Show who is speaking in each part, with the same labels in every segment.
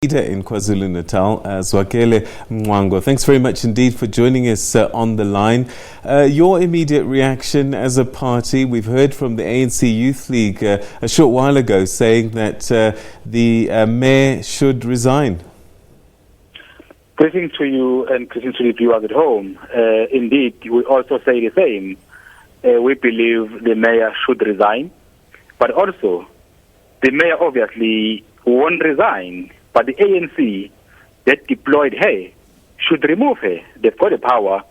Speaker 1: In KwaZulu-Natal, Zwakele Mncwango. Thanks very much indeed for joining us on the line. Your immediate reaction as a party, we've heard from the ANC Youth League a short while ago saying that the mayor should resign.
Speaker 2: Greetings to you and greetings to the viewers at home. Indeed, we also say the same. We believe the mayor should resign, but also the mayor obviously won't resign. But the ANC that deployed her should remove her. They've got the power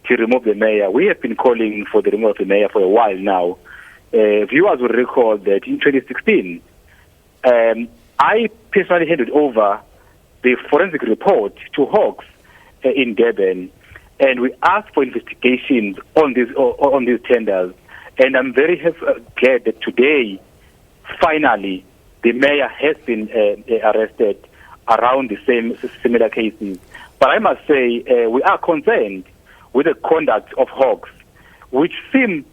Speaker 2: to remove the mayor. We have been calling for the removal of the mayor for a while now. Viewers will recall that in 2016, I personally handed over the forensic report to Hawks in Durban, and we asked for investigations on these tenders. And I'm very glad that today, finally, the mayor has been arrested around the similar cases. But I must say, we are concerned with the conduct of Hawks, which seem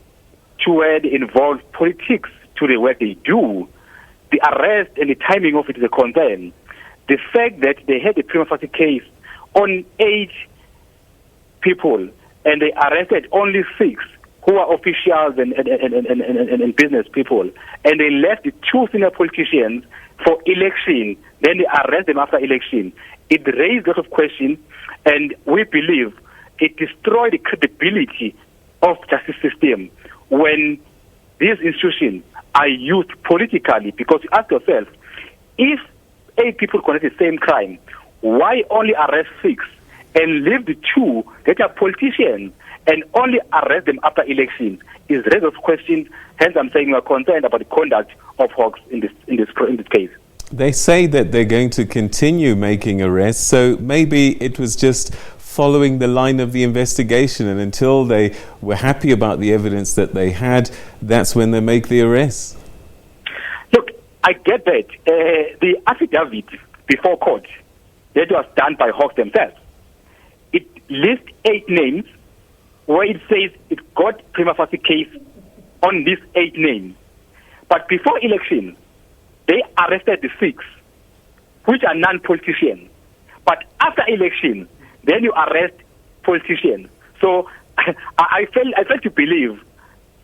Speaker 2: to involve politics to the work they do. The arrest and the timing of it is a concern. The fact that they had a prima facie case on 8 people and they arrested only 6 who are officials and business people, and they left the 2 senior politicians for election, then they arrest them after election. It raised a lot of questions, and we believe it destroyed the credibility of the justice system when these institutions are used politically. Because you ask yourself, if 8 people commit the same crime, why only arrest 6 and leave the 2 that are politicians and only arrest them after elections? Is raised of questions. Hence, I'm saying we are concerned about the conduct of Hawks in this case.
Speaker 1: They say that they're going to continue making arrests, so maybe it was just following the line of the investigation, and until they were happy about the evidence that they had, that's when they make the arrests.
Speaker 2: Look, I get that. The affidavit before court that was done by Hawks themselves, it lists 8 names where it says it got prima facie case on these 8 names. But before election, they arrested the 6, which are non-politicians. But after election, then you arrest politicians. So I fail to believe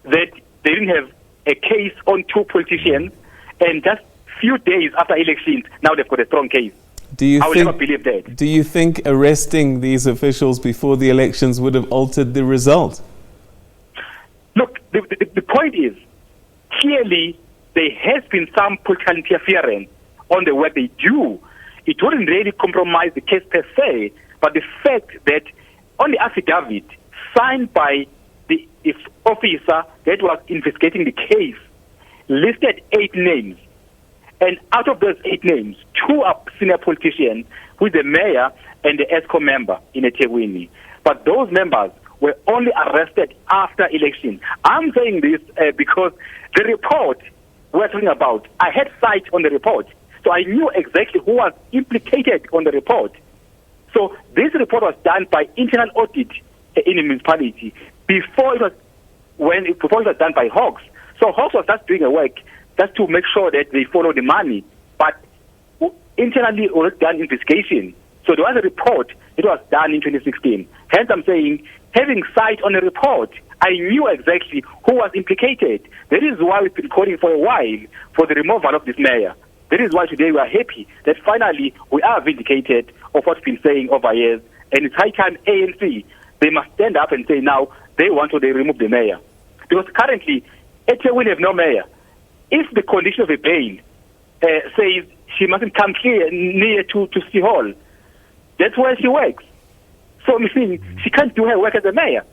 Speaker 2: that they didn't have a case on 2 politicians, and just few days after elections, now they've got a strong case. I will never believe that.
Speaker 1: Do you think arresting these officials before the elections would have altered the result?
Speaker 2: Look, the point is, clearly there has been some political interference on the work they do. It wouldn't really compromise the case per se, but the fact that on the affidavit signed by the officer that was investigating the case listed 8 names. And out of those 8 names, 2 are senior politicians, who is the mayor and the ESCO member in eThekwini. But those members were only arrested after election. I'm saying this because the report we're talking about, I had sight on the report, so I knew exactly who was implicated on the report. So this report was done by internal audit in the municipality before it was done by Hawks. So Hawks was just doing a work just to make sure that they follow the money. But internally, already done investigation. So there was a report. It was done in 2016. Hence, I'm saying, having sight on the report, I knew exactly who was implicated. That is why we've been calling for a while for the removal of this mayor. That is why today we are happy that finally we are vindicated of what's been saying over years. And it's high time ANC, they must stand up and say now they want to remove the mayor. Because currently, eThekwini have no mayor. If the condition of a bail says she mustn't come here near to City Hall, that's where she works. So I'm saying she can't do her work as a mayor.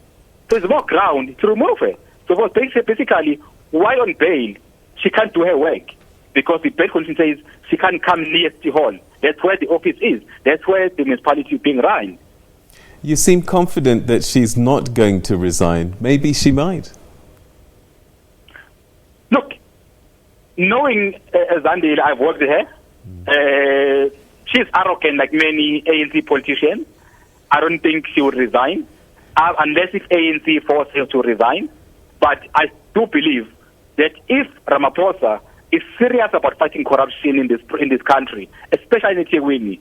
Speaker 2: So there's more ground to remove her. So basically, why on bail she can't do her work? Because the bail condition says she can't come near City Hall. That's where the office is. That's where the municipality is being run.
Speaker 1: You seem confident that she's not going to resign. Maybe she might.
Speaker 2: Look, knowing Zandile, I've worked with her. She's arrogant like many ANC politicians. I don't think she would resign, unless if ANC forces her to resign. But I do believe that if Ramaphosa is serious about fighting corruption in this country, especially in eThekwini,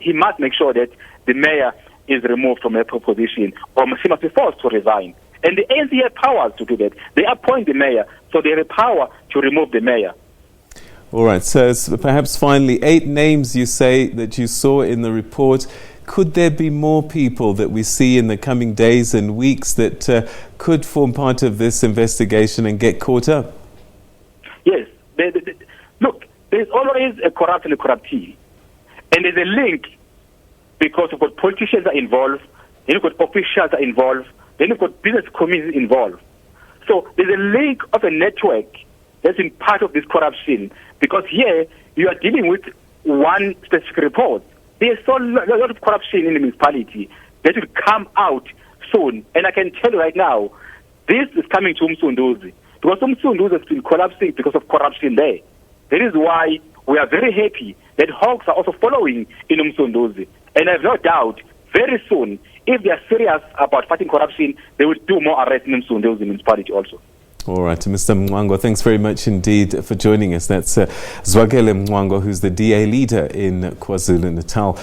Speaker 2: he must make sure that the mayor is removed from her position, or she must be forced to resign. And the ANC have powers to do that. They appoint the mayor, so they have the power to remove the mayor.
Speaker 1: All right, so perhaps finally, 8 names you say that you saw in the report. Could there be more people that we see in the coming days and weeks that could form part of this investigation and get caught up?
Speaker 2: Yes. Look, there's always a corrupt and a corruptee. And there's a link because you've got politicians are involved, then you've got officials are involved, then you've got business communities involved. So there's a link of a network that's been part of this corruption, because here you are dealing with one specific report. There's a lot of corruption in the municipality that will come out soon. And I can tell you right now, this is coming to Msunduzi, because Msunduzi has been collapsing because of corruption there. That is why we are very happy that Hawks are also following in Msunduzi. And I have no doubt, very soon, if they are serious about fighting corruption, they will do more arrests in Msunduzi municipality also.
Speaker 1: All right, Mr. Mncwango, thanks very much indeed for joining us. That's Zwakele Mncwango, who's the DA leader in KwaZulu-Natal.